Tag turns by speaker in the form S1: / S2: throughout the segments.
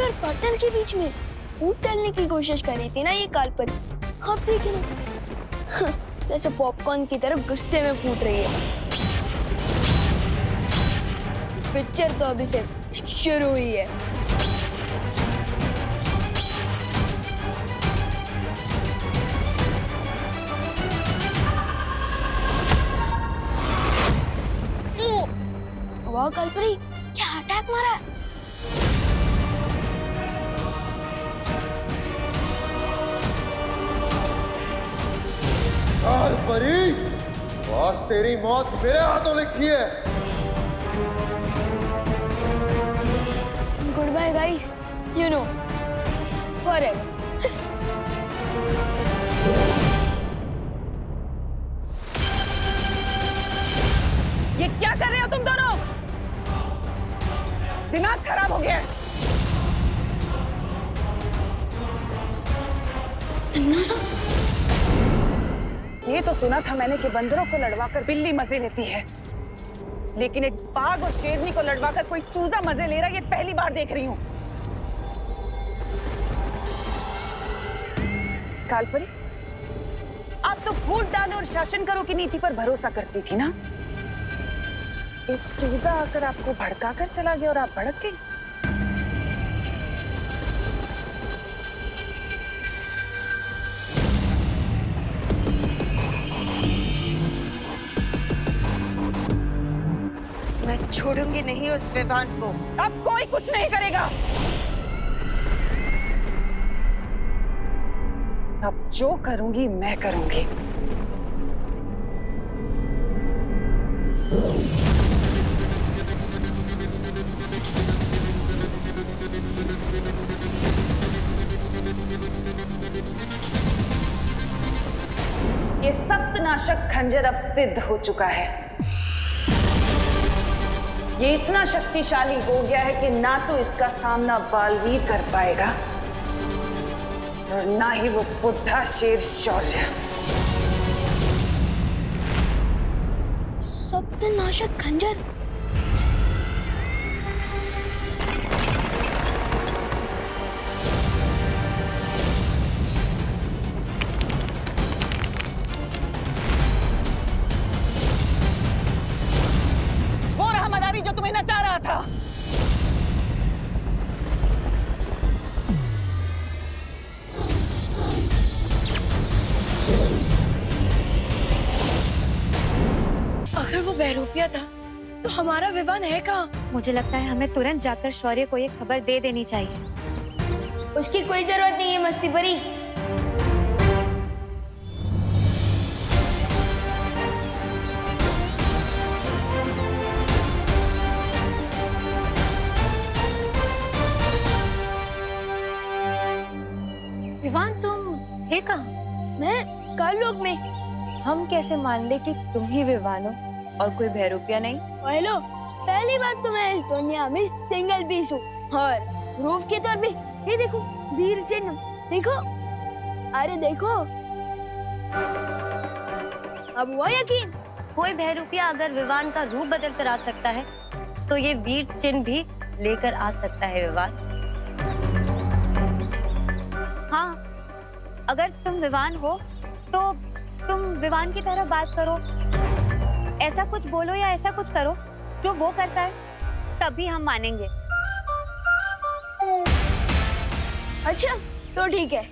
S1: हमारे पार्टनर के बीच में फूट डालने की कोशिश कर रही थी ना ये कालपरी। अब देखिए ना, जैसे पॉपकॉर्न की तरफ गुस्से में फूट रही है। पिक्चर तो अभी से शुरू हुई है। वाह कालपरी, क्या अटैक मारा है।
S2: कालपरी, बॉस तेरी मौत मेरे हाथों लिखी है।
S1: Good bye guys, you know forever.
S3: ये क्या कर रहे हो तुम दोनों? दिमाग खराब हो गया है। ये तो सुना था मैंने कि बंदरों को लड़वाकर बिल्ली मजे लेती है, लेकिन एक बाघ और शेरनी को लड़वाकर कोई चूजा मजे ले रहा है, ये पहली बार देख रही हूँ। कालपरी, आप तो फूट डालो और शासन करो की नीति पर भरोसा करती थी ना। एक चूजा आकर आपको भड़काकर चला गया और आप भड़क गई।
S4: मैं छोड़ूंगी नहीं उस विवान को।
S3: अब कोई कुछ नहीं करेगा। अब जो करूंगी मैं करूंगी। ये सप्तनाशक खंजर अब सिद्ध हो चुका है। ये इतना शक्तिशाली हो गया है कि ना तो इसका सामना बालवीर कर पाएगा और ना ही वो बुढ़ा शेर शौर्य।
S1: सप्तनाशक खंजर?
S3: जो तुम्हें नचा रहा था।
S1: अगर वो बहरूपिया था तो हमारा विवान है कहाँ?
S5: मुझे लगता है हमें तुरंत जाकर शौर्य को ये खबर दे देनी चाहिए।
S1: उसकी कोई जरूरत नहीं है मस्ती परी।
S5: विवान, तुम थे कहाँ?
S1: मैं काललोक में।
S6: हम कैसे मान ले कि तुम ही विवान हो और कोई बहरूपिया नहीं?
S1: हेलो, पहली बात तो मैं इस दुनिया में सिंगल पीस हूँ और प्रूफ के तौर पे ये देखो, वीर चिन्ह देखो। अरे देखो, अब हुआ यकीन?
S4: कोई बहरूपिया अगर विवान का रूप बदल कर आ सकता है तो ये वीर चिन्ह भी लेकर आ सकता है विवान।
S5: हाँ, अगर तुम विवान हो तो तुम विवान की तरह बात करो, ऐसा कुछ बोलो या ऐसा कुछ करो जो वो करता है, तभी हम मानेंगे।
S1: अच्छा तो ठीक है,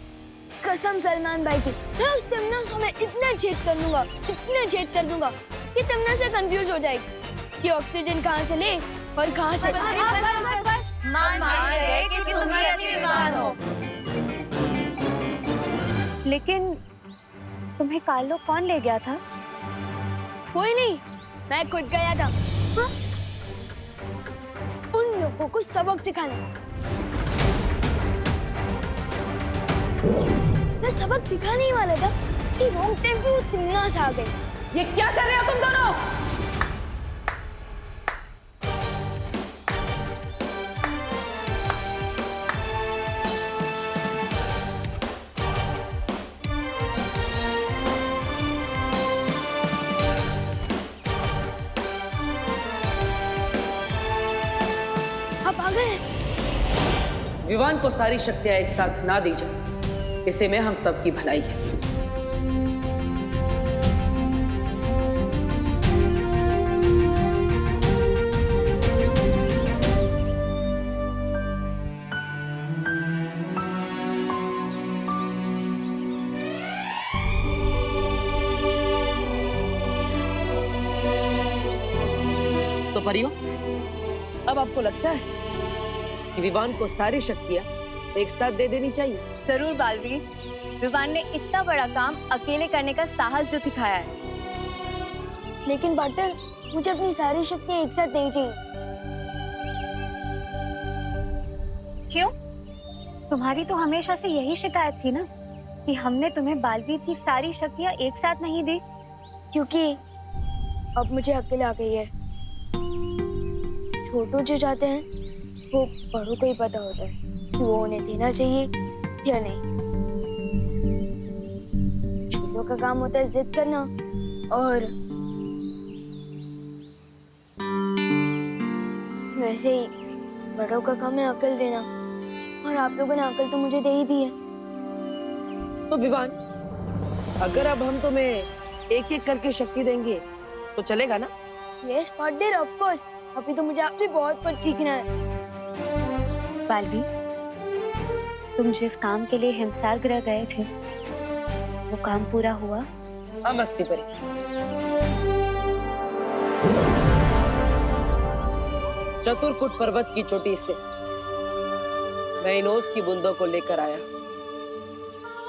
S1: कसम सलमान भाई की, मैं उस तमन्ना समय इतना छेद कर दूंगा, इतना छेद कर दूंगा कि तमन्ना से कंफ्यूज हो जाएगी कि ऑक्सीजन कहाँ से ले और कहाँ से।
S4: मान रहे कि तुम ही असली विवान हो।
S5: लेकिन तुम्हें काललोक कौन ले गया था?
S1: कोई नहीं, मैं खुद गया था। हाँ? उन लोगों को सबक सिखाने। मैं सबक सिखाने ही वाला था कि रॉन्ग टाइम पे वो तमन्ना से आ गई।
S3: ये क्या कर रहे हो तुम दोनों?
S1: आप आ गए?
S7: विवान को सारी शक्तियां एक साथ ना दी जाए, इसी में हम सबकी भलाई है। तो परियों, अब आपको लगता है कि विवान को सारी शक्तियां एक साथ दे देनी चाहिए?
S6: जरूर बालवीर, विवान ने इतना बड़ा काम अकेले करने का साहस जो दिखाया है।
S1: लेकिन पार्टनर, मुझे अपनी सारी शक्तियां एक साथ नहीं चाहिए।
S5: क्यों? तुम्हारी तो हमेशा से यही शिकायत थी ना कि हमने तुम्हें बालवीर की सारी शक्तियां एक साथ नहीं दी।
S1: क्योंकि अब मुझे अकेले आ गई है। छोटू जो चाहते हैं वो बड़ों को ही पता होता है कि वो उन्हें देना चाहिए या नहीं। छोटों का काम होता है जिद करना, और वैसे ही बड़ों का काम है अकल देना, और आप लोगों ने अकल तो मुझे दे ही दी है।
S7: तो विवान, अगर अब हम तुम्हें एक एक करके शक्ति देंगे तो चलेगा ना?
S1: Yes partner, of course. अभी तो मुझे आपसे बहुत कुछ सीखना है।
S5: बालवीर, तुम जिस काम के लिए हिमसार ग्रह गए थे वो काम पूरा हुआ?
S7: हाँ मस्ती परी, चतुरकूट पर्वत की चोटी से मैं इन ओस की बूंदों को लेकर आया।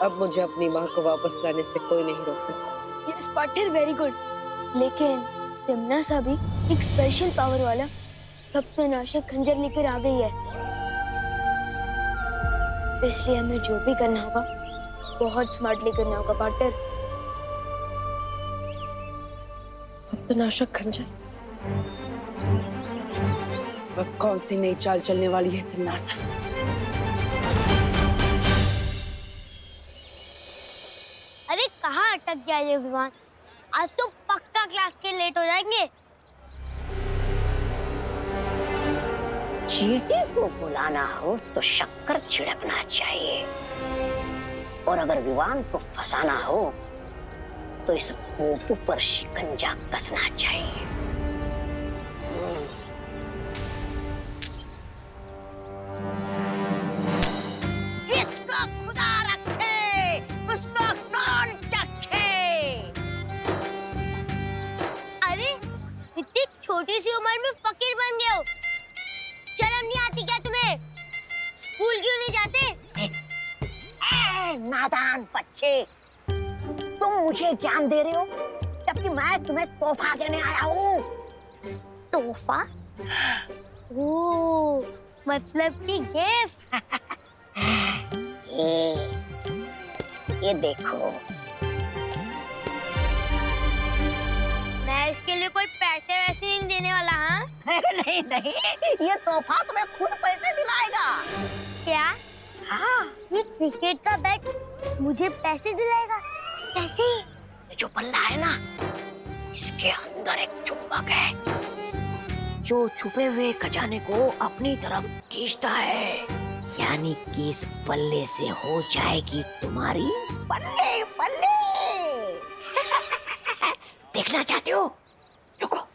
S7: अब मुझे अपनी माँ को वापस लाने से कोई नहीं रोक सकता।
S1: Yes partner, very good. लेकिन तिम्नासा भी एक स्पेशल पावर वाला सप्तनाशक खंजर लेकर आ गई है, इसलिए हमें जो भी करना होगा बहुत स्मार्टली करना होगा पार्टनर।
S7: सप्तनाशक खंजर? अब कौन सी नई चाल चलने वाली है तिम्नासा?
S1: अरे कहाँ अटक गया ये विमान? आज तो पक्का क्लास के लेट हो जाएंगे।
S8: चींटी को बुलाना हो तो शक्कर छिड़कना चाहिए, और अगर विवान को फंसाना हो तो इस पोपू पर शिकंजा कसना चाहिए। जिसको खुदा रखे उसको कौन चखे।
S1: अरे इतनी छोटी सी उम्र में फकीर बन गए हो, शर्म नहीं आती क्या तुम्हें? स्कूल क्यों नहीं जाते?
S8: नादान बच्चे, तुम मुझे ज्ञान दे रहे हो जबकि मैं तुम्हें तोहफा देने आया हूँ।
S1: तोहफा? ओह, मतलब कि गिफ्ट।
S8: ये देखो।
S1: मैं इसके लिए कोई पैसे वैसे नहीं देने वाला। हाँ
S8: नहीं नहीं, ये तोहफा तुम्हें खुद पैसे दिलाएगा।
S1: क्या?
S8: हाँ,
S1: ये क्रिकेट का बैट मुझे पैसे दिलाएगा? कैसे?
S8: ये जो बल्ला है ना, इसके अंदर एक चुंबक है जो छुपे हुए खजाने को अपनी तरफ खींचता है, यानी कि इस बल्ले से हो जाएगी तुम्हारी बल्ले बल्ले। देखना चाहते हो? रुको।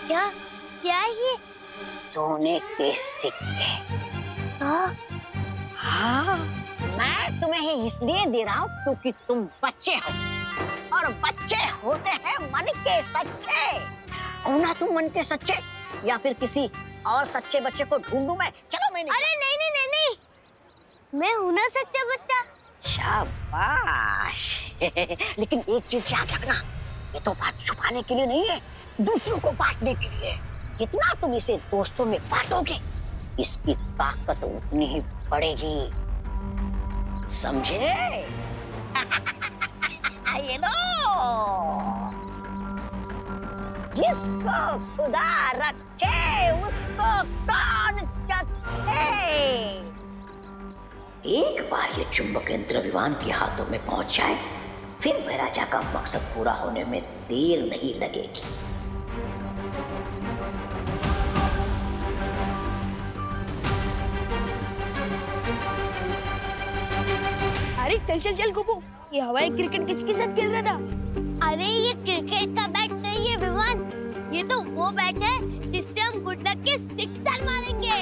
S1: क्या क्या है ये?
S8: सोने के सिक्के। हाँ, मैं तुम्हें ही इसलिए दे रहा हूँ क्योंकि तुम बच्चे हो, और बच्चे होते हैं मन के सच्चे। हो ना तुम मन के सच्चे, या फिर किसी और सच्चे बच्चे को ढूंढूं मैं? चलो मैंने।
S1: अरे नहीं नहीं नहीं नहीं, मैं हूं ना सच्चा बच्चा।
S8: शाबाश। लेकिन एक चीज याद रखना, ये तो बात छुपाने के लिए नहीं है, दूसरों को बांटने के लिए। जितना तुम इसे दोस्तों में बांटोगे, इसकी ताकत उतनी ही बढ़ेगी, समझे? ये लो, जिसको खुदा रखे उसको कौन चखे। एक बार ये चुंबक यंत्र विवान के हाथों में पहुंच जाए, फिर महाराजा का मकसद पूरा होने में देर नहीं लगेगी।
S1: अरे चल चल चल गोपू, ये हवाई क्रिकेट किसके साथ खेल रहा था?
S9: अरे ये क्रिकेट का बैट नहीं है विवान, ये तो वो बैट है जिससे हम गुड लक के सिक्सर मारेंगे।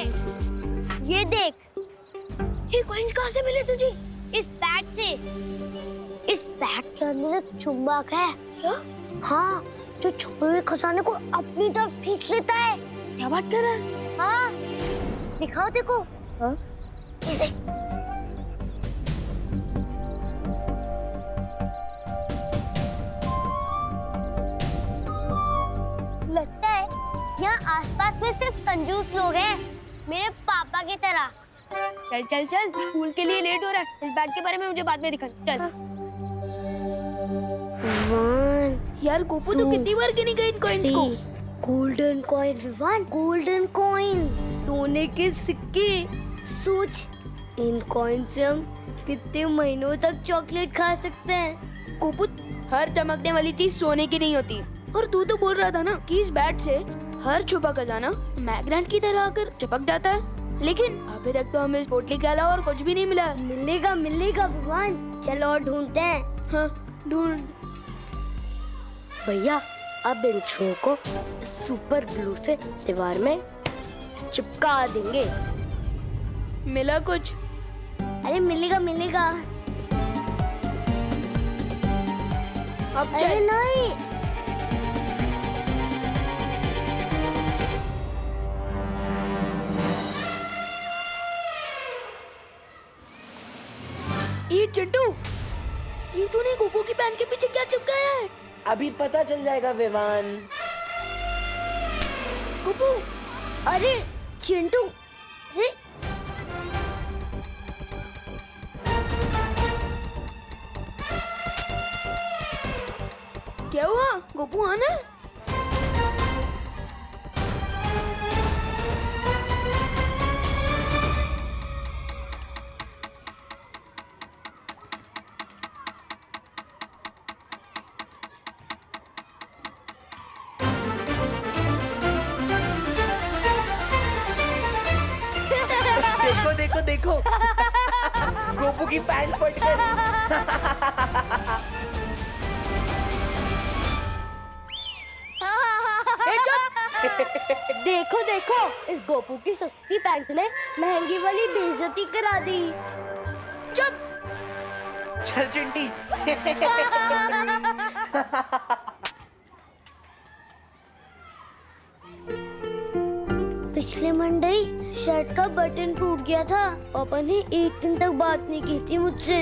S9: ये देख,
S1: ये कॉइन्स कहाँ से मिले तुझे?
S9: इस बैट से। इस बैट के अंदर एक चुंबक है।
S1: क्या?
S9: हाँ, जो छुपे हुए खजाने को अपनी तरफ खींच लेता है।
S1: क्या बात कर रहा है?
S9: हाँ, दिखाओ देखो।
S1: हाँ?
S9: ये देख। लगता है यहाँ आसपास में सिर्फ कंजूस लोग हैं, मेरे पापा की तरह।
S1: चल चल चल, स्कूल के लिए लेट हो रहा है। इस बैट के बारे में मुझे बाद में दिखा। चल।
S9: वन,
S1: यार गोपू तो कितनी बार गिनी गई इन कॉइन्स को?
S9: Golden coin Vivaan, golden coin,
S1: सोने के सिक्के।
S9: सोच, इन कॉइन से हम कितने महीनों तक चॉकलेट खा सकते हैं।
S1: गोपू, हर चमकने वाली चीज सोने की नहीं होती। और तू तो बोल रहा था ना कि इस बैट से हर छुपा खजाना मैग्नेट की तरह आकर चिपक जाता है, लेकिन अभी तक तो हमें इस पोटली के अलावा और कुछ भी नहीं मिला।
S9: मिलेगा मिलेगा विवान, चलो और ढूंढते हैं।
S1: हाँ, ढूंढ।
S9: भैया, अब इन छुओं को सुपर ग्लू से दीवार में चिपका देंगे।
S1: मिला कुछ?
S9: अरे मिलेगा मिलेगा।
S1: अब
S9: अरे
S1: चल।
S9: नहीं,
S1: ये चिंटू, ये तूने गोपू की पैंट के पीछे क्या चिपकाया है?
S10: अभी पता चल जाएगा विवान।
S1: गोपू,
S9: अरे चिंटू, अरे
S1: क्या हुआ? गोपू आना?
S10: देखो देखो देखो, गोपू की पैंट फट गई।
S9: देखो देखो, इस गोपू की सस्ती पैंट ने महंगी वाली बेइज्जती करा दी।
S1: चुप।
S10: चल चिंटी।
S9: पिछले मंडे शर्ट का बटन टूट गया था। पापा ने एक दिन तक बात नहीं की थी मुझसे।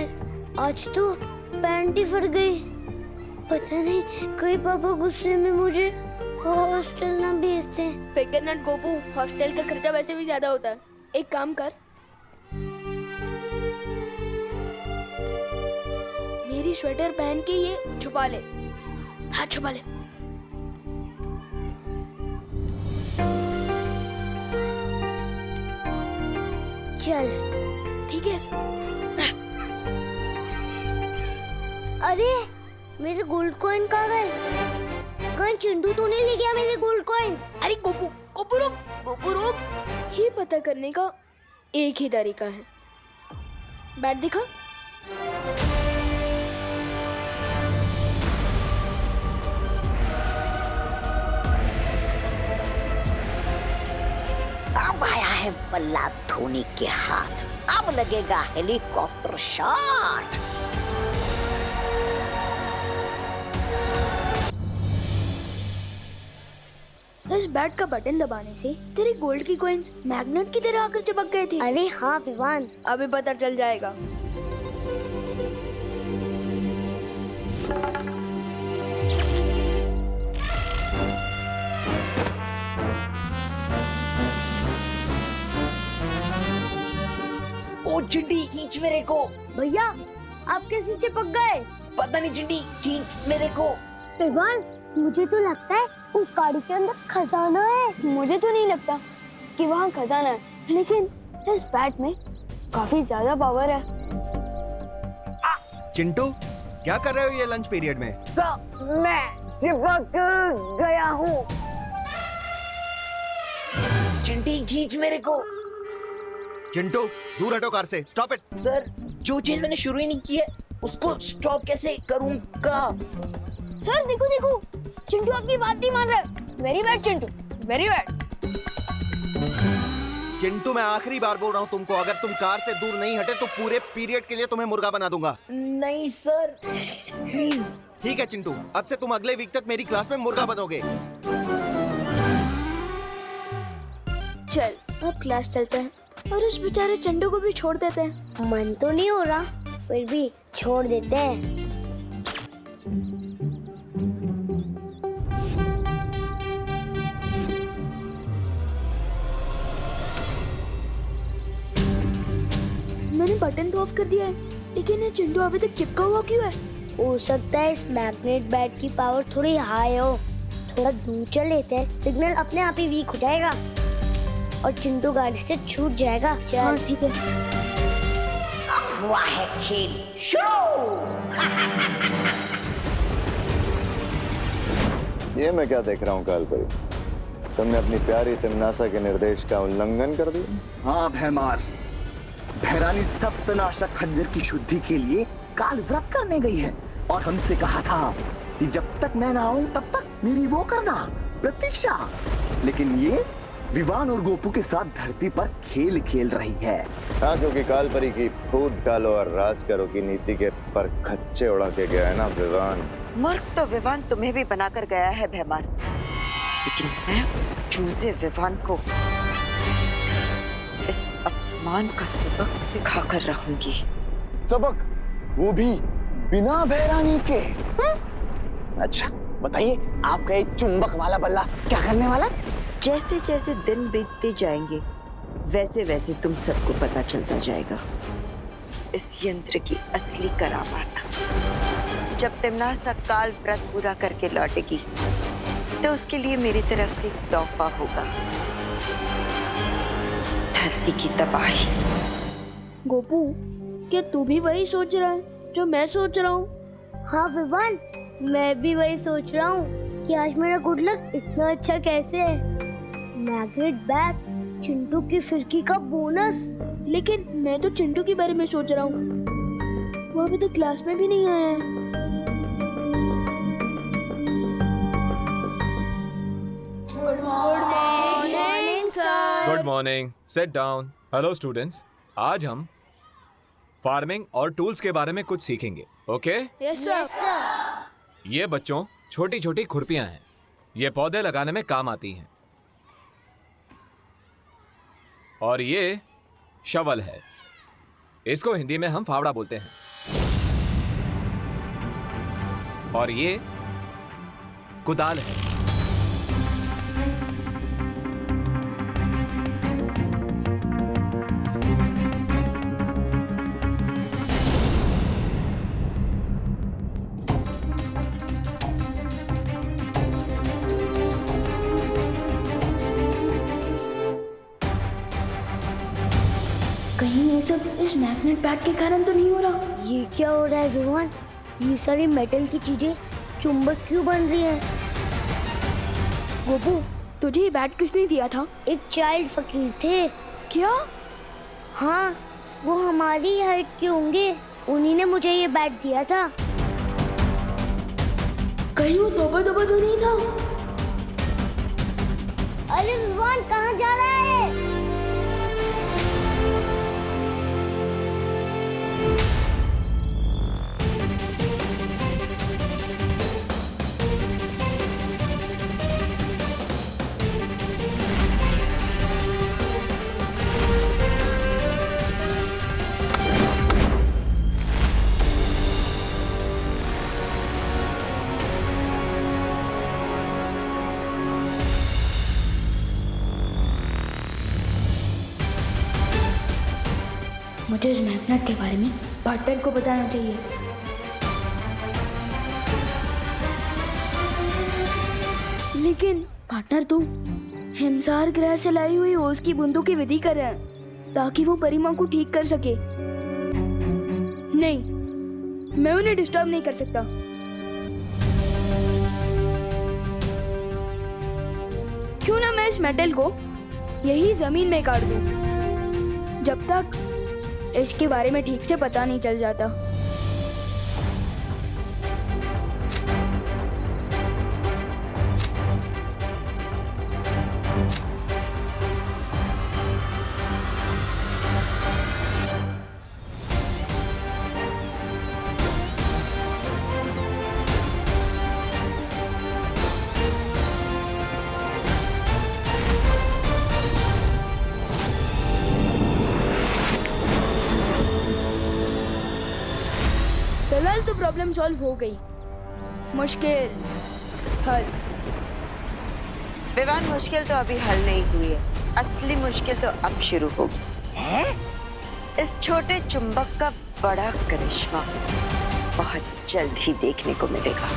S9: आज तो पैंट ही फट गई। पता नहीं कहीं पापा गुस्से में मुझे हॉस्टल ना भेजते।
S1: फिकर नट गोपू, हॉस्टल का खर्चा वैसे भी ज्यादा होता है। एक काम कर, मेरी स्वेटर पहन के ये छुपा ले। हाँ, छुपा ले।
S9: चल
S1: ठीक है।
S9: अरे मेरे गोल्ड कॉइन कहाँ गए? कहीं चिंटू तो नहीं ले गया मेरे गोल्ड कॉइन?
S1: अरे गोपू, गोपू रुक, गोपू रुक। ये पता करने का एक ही तरीका है। बैट दिखा।
S8: अब आया है बल्ला धोनी के हाथ, अब लगेगा हेलीकॉप्टर शॉट।
S1: इस बैट का बटन दबाने से तेरे गोल्ड की कॉइन्स मैग्नेट की तरह आकर चिपक गए थे।
S9: अरे हाँ विवान,
S1: अभी पता चल जाएगा।
S10: ओ चिंटी, खींच मेरे को।
S9: भैया आप कैसे चिपक गए?
S10: पता नहीं चिंटी, खींच मेरे को।
S9: विवान, मुझे तो लगता है उस गाड़ी के अंदर खजाना है।
S1: मुझे तो नहीं लगता कि वहाँ खजाना है, लेकिन इस बैट में काफी ज्यादा पावर है।
S11: चिंटू, क्या कर रहे हो ये लंच पीरियड में?
S3: मैं चिपक गया हूँ।
S10: चिंटी खींच मेरे को।
S11: चिंटू, दूर हटो कार से। Stop it.
S10: सर, जो चीज मैंने शुरू ही नहीं की है उसको स्टॉप कैसे करूँगा?
S1: सर देखो देखो, चिंटू आपकी बात नहीं मान रहा है। Very bad Chintu, very bad.
S11: Chintu, मैं आखिरी बार बोल रहा हूँ तुमको, अगर तुम कार से दूर नहीं हटे तो पूरे पीरियड के लिए तुम्हें मुर्गा बना दूंगा।
S10: नहीं सर, प्लीज।
S11: ठीक है चिंटू, अब से तुम अगले वीक तक मेरी क्लास में मुर्गा बनोगे।
S1: चल अब क्लास चलते हैं और उस बेचारे चिंटू को भी छोड़ देते हैं।
S9: मन तो नहीं हो रहा, फिर भी छोड़ देते हैं।
S1: मैंने बटन तो ऑफ कर दिया है, लेकिन ये चिंटू अभी तक चिपका हुआ क्यों है?
S9: हो सकता है इस मैग्नेट बैट की पावर थोड़ी हाई हो। थोड़ा दूर चल लेते हैं, सिग्नल अपने आप ही वीक हो जाएगा और चिंटू गाड़ी से छूट जाएगा। चल।
S1: हाँ ठीक है।
S10: हुआ है खेल शुरू।
S2: ये मैं क्या देख रहा हूँ कालपरी? तुमने अपनी प्यारी तिमनासा के निर्देश का उल्लंघन कर दिया।
S12: हाँ भैमार, भैरानी सप्तनाशक खंजर की शुद्धि के लिए काल व्रत करने गई है और हमसे कहा था कि जब तक मैं ना आऊं तब तक मेरी वो करना प्रतीक्षा। लेकिन ये विवान और गोपू के साथ धरती पर खेल खेल रही है।
S2: हाँ, क्योंकि कालपरी की फूट डालो और राज करो की नीति के पर खच्चे उड़ा के गया है ना विवान।
S13: मूर्ख तो विवान तुम्हें भी बनाकर गया है भैमार, लेकिन मैं उस चूजे विवान को इस अपमान का सबक सिखा कर रहूंगी।
S12: सबक? वो भी बिना भैरानी के? अच्छा बताइए, आपका ये चुंबक वाला बल्ला क्या करने वाला?
S13: जैसे जैसे दिन बीतते जाएंगे वैसे वैसे तुम सबको पता चलता जाएगा इस यंत्र की असली करामात। जब तिमनासा काल व्रत पूरा करके लौटेगी तो उसके लिए मेरी तरफ से एक तोहफा होगा, धरती की तबाही।
S1: गोपू, क्या तू भी वही सोच रहा है जो मैं सोच रहा हूँ?
S9: हाँ विवान, मैं भी वही सोच रहा हूँ कि आज मेरा गुड लक इतना अच्छा कैसे है। मैग्नेट बैट, चिंटू की फिरकी का बोनस।
S1: लेकिन मैं तो चिंटू के बारे में सोच रहा हूँ, वो अभी तक क्लास में भी नहीं आया है। Good morning sir.
S14: Good morning, sit down. Hello students, आज हम फार्मिंग और टूल्स के बारे में कुछ सीखेंगे। ओके?
S1: Yes sir.
S14: ये बच्चों छोटी छोटी खुरपियां हैं, ये पौधे लगाने में काम आती हैं। और ये शवल है, इसको हिंदी में हम फावड़ा बोलते हैं। और ये कुदाल है।
S1: कहीं ये सब इस मैग्नेट बैट के कारण तो नहीं हो रहा?
S9: ये क्या हो रहा है विवान? ये सारी मेटल की चीजें चुंबक क्यों बन रही हैं?
S1: गोपू, तुझे ये बैट किसने दिया था?
S9: एक चाइल्ड फकीर थे।
S1: क्या?
S9: हाँ, वो हमारी हाइट के होंगे, उन्हीं ने मुझे ये बैट दिया था।
S1: कहीं वो तोबा तोबा तो नहीं था?
S9: अरे विवान, कहाँ जा रहा है?
S1: मुझे इस मैग्नेट के बारे में पार्टनर को बताना चाहिए। लेकिन पार्टनर तो हिमसार ग्रह से लाई हुई ओस की बूंदों की विधि कर रहे हैं। ताकि वो परी माँ को ठीक कर सके। नहीं, मैं उन्हें डिस्टर्ब नहीं कर सकता। क्यों ना मैं इस मेटल को यही जमीन में काट दूं, जब तक इसके बारे में ठीक से पता नहीं चल जाता। फिलहाल तो प्रॉब्लम सॉल्व हो गई। मुश्किल हल।
S13: विवान, मुश्किल तो अभी हल नहीं हुई है, असली मुश्किल तो अब शुरू होगी। है? इस छोटे चुंबक का बड़ा करिश्मा बहुत जल्द ही देखने को मिलेगा।